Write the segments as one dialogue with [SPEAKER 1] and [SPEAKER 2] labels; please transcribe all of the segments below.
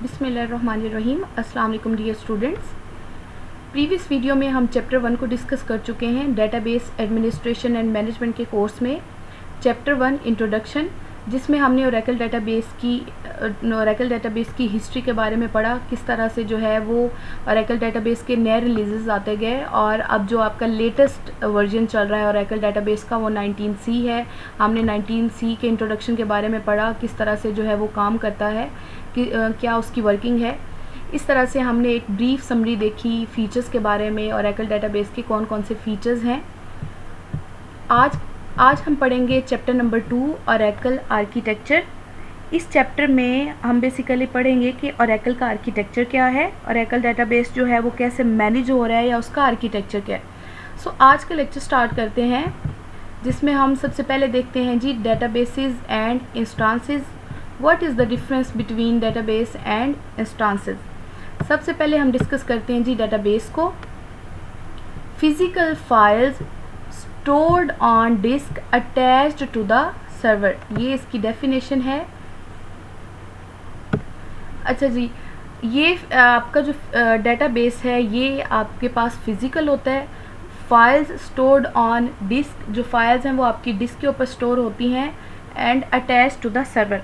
[SPEAKER 1] बिस्मिल्लाहिर्रहमानिर्रहीम। अस्सलाम वालेकुम डियर स्टूडेंट्स। प्रीवियस वीडियो में हम चैप्टर 1 को डिस्कस कर चुके हैं डेटाबेस एडमिनिस्ट्रेशन एंड मैनेजमेंट के कोर्स में चैप्टर 1 इंट्रोडक्शन, जिसमें हमने ओरेकल डेटाबेस की हिस्ट्री के बारे में पढ़ा। किस तरह से जो है वो ओरेकल डेटाबेस के नए रिलीजेस आते गए और अब जो आपका लेटेस्ट वर्जन चल रहा है ओरेकल डेटाबेस का वो 19C है। हमने 19C के इंट्रोडक्शन के बारे में पढ़ा, किस तरह से जो है वो काम करता है, कि क्या उसकी वर्किंग है। इस तरह से हमने एक ब्रीफ समरी देखी फ़ीचर्स के बारे में, ओरेकल डेटाबेस के कौन कौन से फ़ीचर्स हैं। आज हम पढ़ेंगे चैप्टर नंबर 2 ओरेकल आर्किटेक्चर। इस चैप्टर में हम बेसिकली पढ़ेंगे कि ओरेकल का आर्किटेक्चर क्या है, ओरेकल डेटाबेस जो है वो कैसे मैनेज हो रहा है या उसका आर्किटेक्चर क्या है। सो आज का लेक्चर स्टार्ट करते हैं, जिसमें हम सबसे पहले देखते हैं जी databases and instances. What is the difference between database and instances. सबसे पहले हम डिस्कस करते हैं जी डेटाबेस को। Physical files stored on disk attached to the server, ये इसकी डेफिनेशन है। अच्छा जी, ये आपका जो डेटाबेस है ये आपके पास फिजिकल होता है। फाइल्स स्टोर्ड ऑन डिस्क, जो फाइल्स हैं वो आपकी डिस्क के ऊपर स्टोर होती हैं and attach to the server.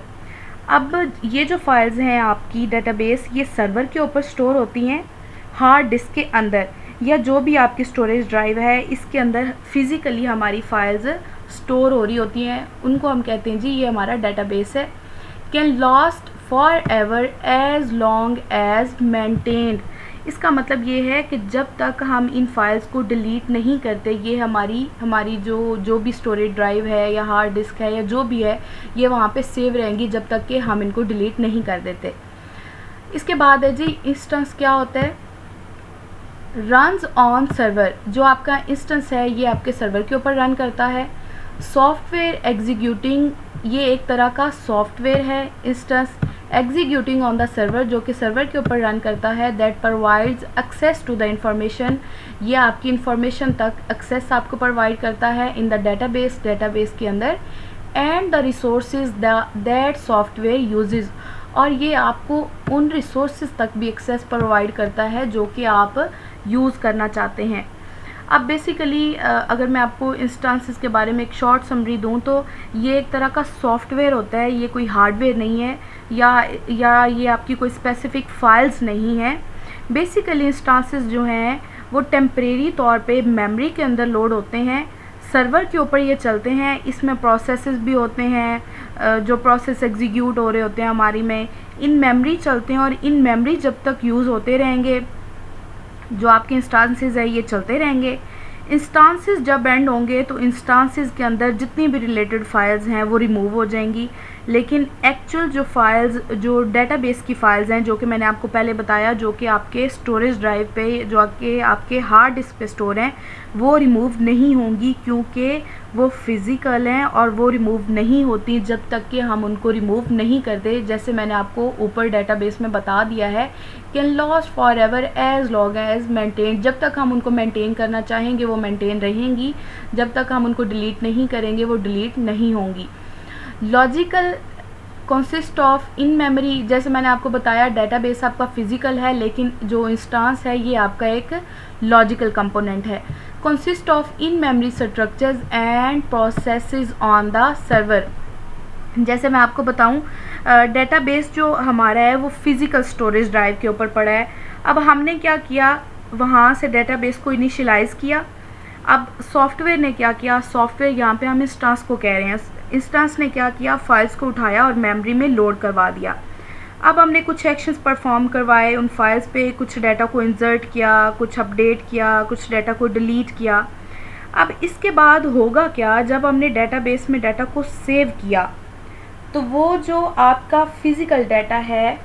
[SPEAKER 1] अब ये जो फाइल्स हैं आपकी डेटाबेस, ये सर्वर के ऊपर स्टोर होती हैं, हार्ड डिस्क के अंदर या जो भी आपकी स्टोरेज ड्राइव है इसके अंदर फिज़िकली हमारी फाइल्स स्टोर हो रही होती हैं। उनको हम कहते हैं जी ये हमारा डेटाबेस है। Can last forever as long as maintained. इसका मतलब ये है कि जब तक हम इन फाइल्स को डिलीट नहीं करते, ये हमारी जो भी स्टोरेज ड्राइव है या हार्ड डिस्क है या जो भी है, ये वहाँ पे सेव रहेंगी जब तक कि हम इनको डिलीट नहीं कर देते। इसके बाद है जी इंस्टेंस। क्या होता है? रन्स ऑन सर्वर, जो आपका इंस्टेंस है ये आपके सर्वर के ऊपर रन करता है। सॉफ्टवेयर एग्जीक्यूटिंग, ये एक तरह का सॉफ्टवेयर है instance. Executing on the server, जो कि सर्वर के ऊपर रन करता है। That provides access to the information, ये आपकी इंफॉर्मेशन तक एक्सेस आपको प्रोवाइड करता है इन द डेटाबेस के अंदर। And the resources that software uses, और ये आपको उन रिसोर्सेज तक भी एक्सेस प्रोवाइड करता है जो कि आप यूज़ करना चाहते हैं। अब बेसिकली अगर मैं आपको इंस्टांसेस के बारे में एक शॉर्ट समरी दूं तो ये एक तरह का सॉफ्टवेयर होता है, ये कोई हार्डवेयर नहीं है या ये आपकी कोई स्पेसिफिक फाइल्स नहीं है। बेसिकली इंस्टांसेस जो हैं वो टेम्परेरी तौर पे मेमोरी के अंदर लोड होते हैं, सर्वर के ऊपर ये चलते हैं। इसमें प्रोसेसेस भी होते हैं, जो प्रोसेस एग्जीक्यूट हो रहे होते हैं हमारी में इन मेमोरी चलते हैं, और इन मेमोरी जब तक यूज़ होते रहेंगे जो आपके इंस्टांसेस है ये चलते रहेंगे। इंस्टांसेस जब एंड होंगे तो इंस्टांसेस के अंदर जितनी भी रिलेटेड फाइल्स हैं वो रिमूव हो जाएंगी, लेकिन एक्चुअल जो फाइल्स, जो डेटाबेस की फ़ाइल्स हैं, जो कि मैंने आपको पहले बताया, जो कि आपके स्टोरेज ड्राइव पे, जो आपके हार्ड डिस्क पे स्टोर हैं, वो रिमूव नहीं होंगी, क्योंकि वो फिज़िकल हैं और वो रिमूव नहीं होती जब तक कि हम उनको रिमूव नहीं करते। जैसे मैंने आपको ऊपर डेटाबेस में बता दिया है, can lost forever as long as maintain, जब तक हम उनको मेंटेन करना चाहेंगे वो मेंटेन रहेंगी, जब तक हम उनको डिलीट नहीं करेंगे वो डिलीट नहीं होंगी। Logical consist of in memory, जैसे मैंने आपको बताया डेटाबेस आपका फिजिकल है, लेकिन जो इंस्टांस है ये आपका एक लॉजिकल कंपोनेंट है। Consist of in memory structures and processes on the server. जैसे मैं आपको बताऊं, डेटाबेस जो हमारा है वो फिजिकल स्टोरेज ड्राइव के ऊपर पड़ा है। अब हमने क्या किया, वहाँ से डेटाबेस को इनिशियलाइज़ किया। अब सॉफ्टवेयर ने क्या किया, सॉफ्टवेयर यहाँ पे हम इंस्टांस को कह रहे हैं, इंस्टांस ने क्या किया, फाइल्स को उठाया और मेमोरी में लोड करवा दिया। अब हमने कुछ एक्शंस परफॉर्म करवाए उन फाइल्स पे, कुछ डाटा को इंसर्ट किया, कुछ अपडेट किया, कुछ डाटा को डिलीट किया। अब इसके बाद होगा क्या, जब हमने डेटाबेस में डाटा को सेव किया तो वो जो आपका फिज़िकल डाटा है,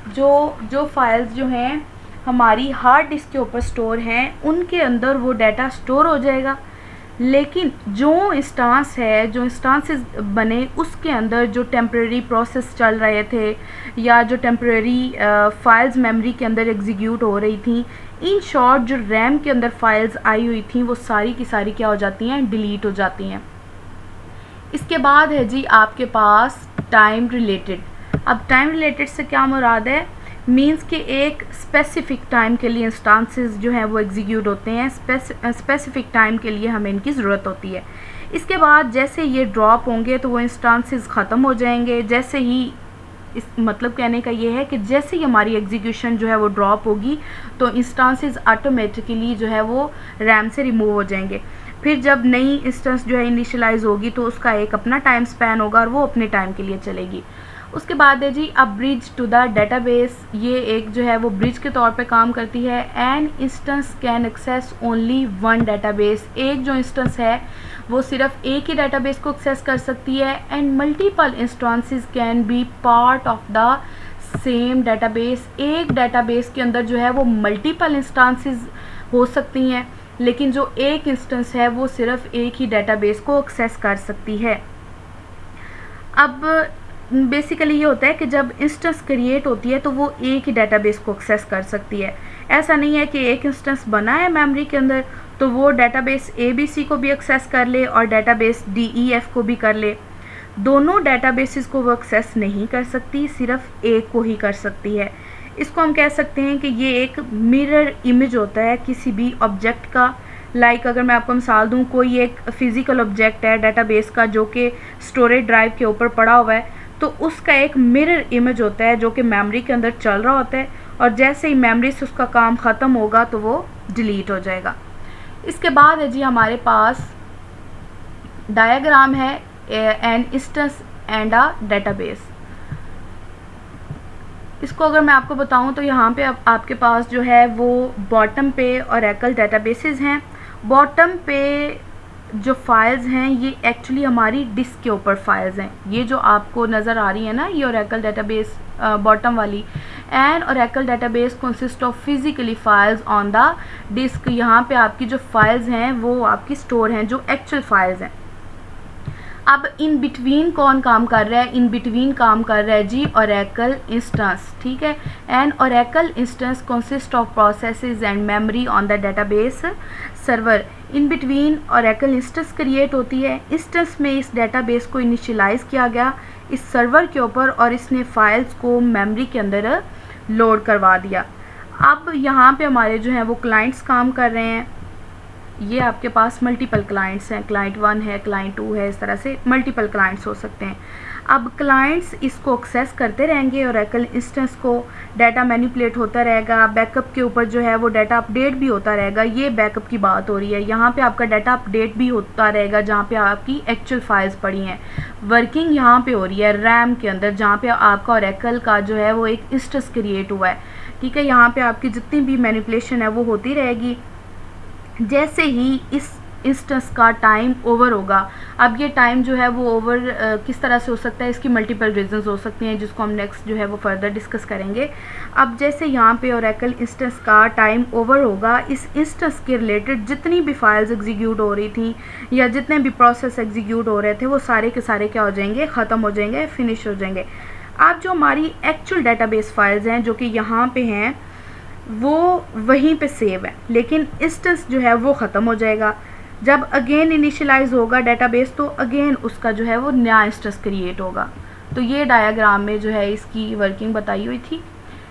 [SPEAKER 1] जो फाइल्स जो हैं हमारी हार्ड डिस्क के ऊपर स्टोर हैं, उनके अंदर वो डाटा स्टोर हो जाएगा। लेकिन जो इंस्टांस है, जो इंस्टांसेस बने उसके अंदर जो टेम्परेरी प्रोसेस चल रहे थे या जो टेम्परेरी फाइल्स मेमोरी के अंदर एग्जीक्यूट हो रही थी, इन शॉर्ट जो रैम के अंदर फाइल्स आई हुई थी वो सारी की सारी क्या हो जाती हैं, डिलीट हो जाती हैं। इसके बाद है जी आपके पास टाइम रिलेटेड। अब टाइम रिलेटेड से क्या मुराद है मींस कि एक स्पेसिफिक टाइम के लिए इंस्टांसेस जो हैं वो एग्जीक्यूट होते हैं, स्पेसिफिक टाइम के लिए हमें इनकी ज़रूरत होती है। इसके बाद जैसे ये ड्रॉप होंगे तो वो इंस्टांसेस ख़त्म हो जाएंगे। जैसे ही इस मतलब कहने का ये है कि जैसे ही हमारी एग्जीक्यूशन जो है वो ड्रॉप होगी तो इंस्टांसेस ऑटोमेटिकली जो है वो रैम से रिमूव हो जाएंगे। फिर जब नई इंस्टेंस जो है इनिशियलाइज होगी तो उसका एक अपना टाइम स्पैन होगा और वो अपने टाइम के लिए चलेगी। उसके बाद है जी a bridge to the database. ये एक जो है वो ब्रिज के तौर पे काम करती है। An instance can access only one database. एक जो इंस्टेंस है वो सिर्फ एक ही डेटाबेस को एक्सेस कर सकती है। And multiple instances can be part of the same database. एक डेटाबेस के अंदर जो है वो मल्टीपल इंस्टेंसेस हो सकती हैं, लेकिन जो एक इंस्टेंस है वो सिर्फ एक ही डेटाबेस को एक्सेस कर सकती है। अब बेसिकली ये होता है कि जब इंस्टेंस क्रिएट होती है तो वो एक ही डेटाबेस को एक्सेस कर सकती है। ऐसा नहीं है कि एक इंस्टेंस बना है मेमोरी के अंदर तो वो डेटाबेस ABC को भी एक्सेस कर ले और डेटाबेस DEF को भी कर ले। दोनों डेटाबेसेस को वो एक्सेस नहीं कर सकती, सिर्फ एक को ही कर सकती है। इसको हम कह सकते हैं कि ये एक मिरर इमेज होता है किसी भी ऑब्जेक्ट का। लाइक अगर मैं आपको मिसाल दूं, कोई एक फिज़िकल ऑब्जेक्ट है डेटाबेस का जो कि स्टोरेज ड्राइव के ऊपर पड़ा हुआ है, तो उसका एक मिरर इमेज होता है जो कि मेमोरी के अंदर चल रहा होता है और जैसे ही मेमोरी से उसका काम ख़त्म होगा तो वो डिलीट हो जाएगा। इसके बाद है जी हमारे पास डायग्राम है an instance and a database. इसको अगर मैं आपको बताऊं तो यहाँ पे आपके पास जो है वो बॉटम पे ओरेकल डेटाबेसेस हैं। बॉटम पे जो फाइल्स हैं ये एक्चुअली हमारी डिस्क के ऊपर फाइल्स हैं। ये जो आपको नज़र आ रही है ना, ये ओरेकल डेटाबेस बॉटम वाली। And Oracle database consist of physically files on the disk. यहाँ पे आपकी जो फाइल्स हैं वो आपकी स्टोर हैं, जो एक्चुअल फाइल्स हैं। अब इन बिटवीन कौन काम कर रहा है? इन बिटवीन काम कर रहा है जी ओरेकल इंस्टेंस, ठीक है। And Oracle instance consist of processes and memory on the database server. In between Oracle instance create होती है। इंस्टेंस में इस डेटाबेस को इनिशियलाइज किया गया इस सर्वर के ऊपर और इसने फाइल्स को मेमोरी के अंदर लोड करवा दिया। अब यहाँ पे हमारे जो हैं वो क्लाइंट्स काम कर रहे हैं। ये आपके पास मल्टीपल क्लाइंट्स हैं, क्लाइंट 1 है, क्लाइंट 2 है, इस तरह से मल्टीपल क्लाइंट्स हो सकते हैं। अब क्लाइंट्स इसको एक्सेस करते रहेंगे ओरेकल इंस्टेंस को, डाटा मैनिपुलेट होता रहेगा, बैकअप के ऊपर जो है वो डाटा अपडेट भी होता रहेगा। ये बैकअप की बात हो रही है, यहाँ पे आपका डाटा अपडेट भी होता रहेगा जहाँ पे आपकी एक्चुअल फाइल्स पड़ी हैं। वर्किंग यहाँ पे हो रही है रैम के अंदर जहाँ पे आपका ओरेकल का जो है वो एक इंस्टेंस क्रिएट हुआ है, ठीक है। यहाँ पे आपकी जितनी भी मैनिपुलेशन है वो होती रहेगी। जैसे ही इस इंस्टेंस का टाइम ओवर होगा, अब ये टाइम जो है वो ओवर किस तरह से हो सकता है, इसकी मल्टीपल रीजंस हो सकती हैं जिसको हम नेक्स्ट जो है वो फर्दर डिस्कस करेंगे। अब जैसे यहाँ पे ओरेकल इंस्टेंस का टाइम ओवर होगा, इस इंस्टेंस के रिलेटेड जितनी भी फाइल्स एग्जीक्यूट हो रही थी या जितने भी प्रोसेस एग्जीक्यूट हो रहे थे वो सारे के सारे क्या हो जाएंगे, ख़त्म हो जाएंगे, फिनिश हो जाएंगे। अब जो हमारी एक्चुअल डेटाबेस फाइल्स हैं जो कि यहाँ पे हैं वो वहीं पे सेव है, लेकिन इंस्टेंस जो है वो ख़त्म हो जाएगा। जब अगेन इनिशियलाइज होगा डेटाबेस तो अगेन उसका जो है वो नया इंस्टेंस क्रिएट होगा। तो ये डायग्राम में जो है इसकी वर्किंग बताई हुई थी।